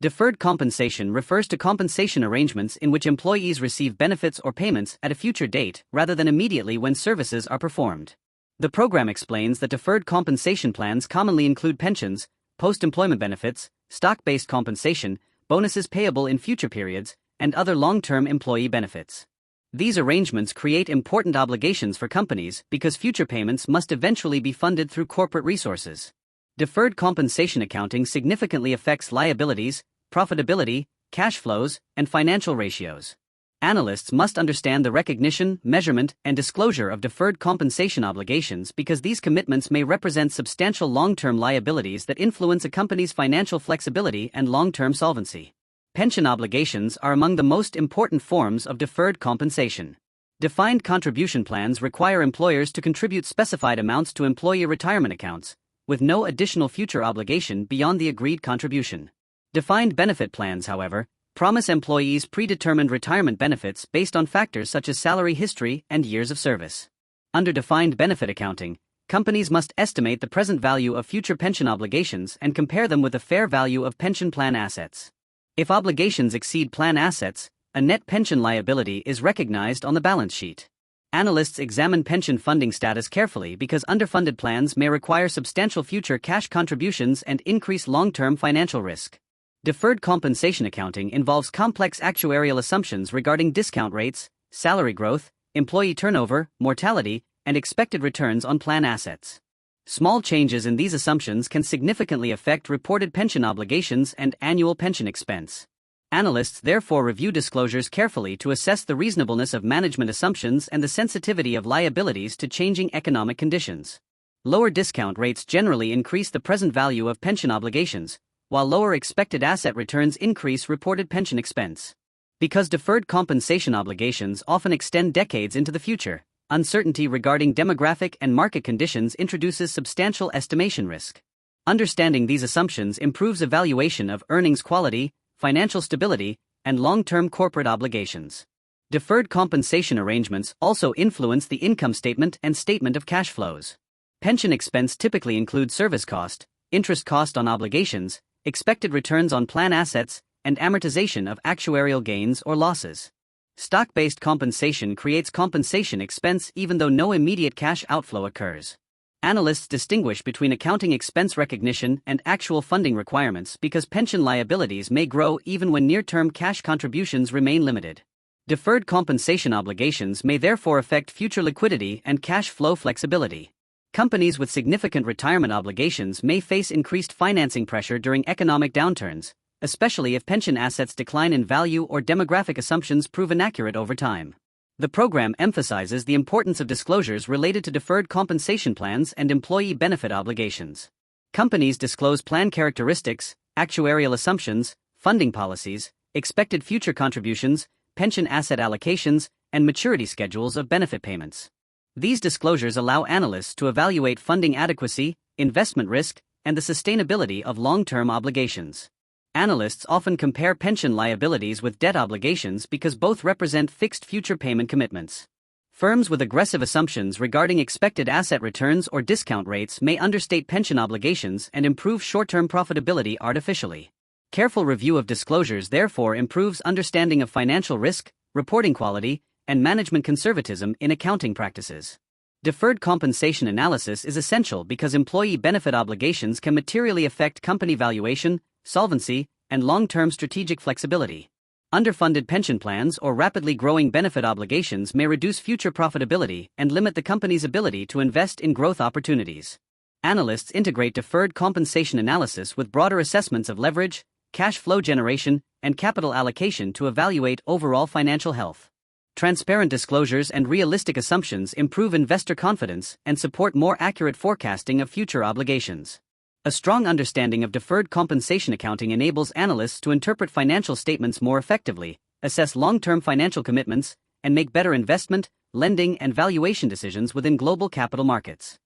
Deferred compensation refers to compensation arrangements in which employees receive benefits or payments at a future date rather than immediately when services are performed. The program explains that deferred compensation plans commonly include pensions, post-employment benefits, stock-based compensation, bonuses payable in future periods, and other long-term employee benefits. These arrangements create important obligations for companies because future payments must eventually be funded through corporate resources. Deferred compensation accounting significantly affects liabilities, profitability, cash flows, and financial ratios. Analysts must understand the recognition, measurement, and disclosure of deferred compensation obligations because these commitments may represent substantial long-term liabilities that influence a company's financial flexibility and long-term solvency. Pension obligations are among the most important forms of deferred compensation. Defined contribution plans require employers to contribute specified amounts to employee retirement accounts, with no additional future obligation beyond the agreed contribution. Defined benefit plans, however, promise employees predetermined retirement benefits based on factors such as salary history and years of service. Under defined benefit accounting, companies must estimate the present value of future pension obligations and compare them with the fair value of pension plan assets. If obligations exceed plan assets, a net pension liability is recognized on the balance sheet. Analysts examine pension funding status carefully because underfunded plans may require substantial future cash contributions and increase long-term financial risk. Deferred compensation accounting involves complex actuarial assumptions regarding discount rates, salary growth, employee turnover, mortality, and expected returns on plan assets. Small changes in these assumptions can significantly affect reported pension obligations and annual pension expense. Analysts therefore review disclosures carefully to assess the reasonableness of management assumptions and the sensitivity of liabilities to changing economic conditions. Lower discount rates generally increase the present value of pension obligations, while lower expected asset returns increase reported pension expense. Because deferred compensation obligations often extend decades into the future, uncertainty regarding demographic and market conditions introduces substantial estimation risk. Understanding these assumptions improves evaluation of earnings quality, financial stability, and long-term corporate obligations. Deferred compensation arrangements also influence the income statement and statement of cash flows. Pension expense typically includes service cost, interest cost on obligations, expected returns on plan assets, and amortization of actuarial gains or losses. Stock-based compensation creates compensation expense even though no immediate cash outflow occurs. Analysts distinguish between accounting expense recognition and actual funding requirements because pension liabilities may grow even when near-term cash contributions remain limited. Deferred compensation obligations may therefore affect future liquidity and cash flow flexibility. Companies with significant retirement obligations may face increased financing pressure during economic downturns, especially if pension assets decline in value or demographic assumptions prove inaccurate over time. The program emphasizes the importance of disclosures related to deferred compensation plans and employee benefit obligations. Companies disclose plan characteristics, actuarial assumptions, funding policies, expected future contributions, pension asset allocations, and maturity schedules of benefit payments. These disclosures allow analysts to evaluate funding adequacy, investment risk, and the sustainability of long-term obligations. Analysts often compare pension liabilities with debt obligations because both represent fixed future payment commitments. Firms with aggressive assumptions regarding expected asset returns or discount rates may understate pension obligations and improve short-term profitability artificially. Careful review of disclosures therefore improves understanding of financial risk, reporting quality, and management conservatism in accounting practices. Deferred compensation analysis is essential because employee benefit obligations can materially affect company valuation, solvency, and long-term strategic flexibility. Underfunded pension plans or rapidly growing benefit obligations may reduce future profitability and limit the company's ability to invest in growth opportunities. Analysts integrate deferred compensation analysis with broader assessments of leverage, cash flow generation, and capital allocation to evaluate overall financial health. Transparent disclosures and realistic assumptions improve investor confidence and support more accurate forecasting of future obligations. A strong understanding of deferred compensation accounting enables analysts to interpret financial statements more effectively, assess long-term financial commitments, and make better investment, lending, and valuation decisions within global capital markets.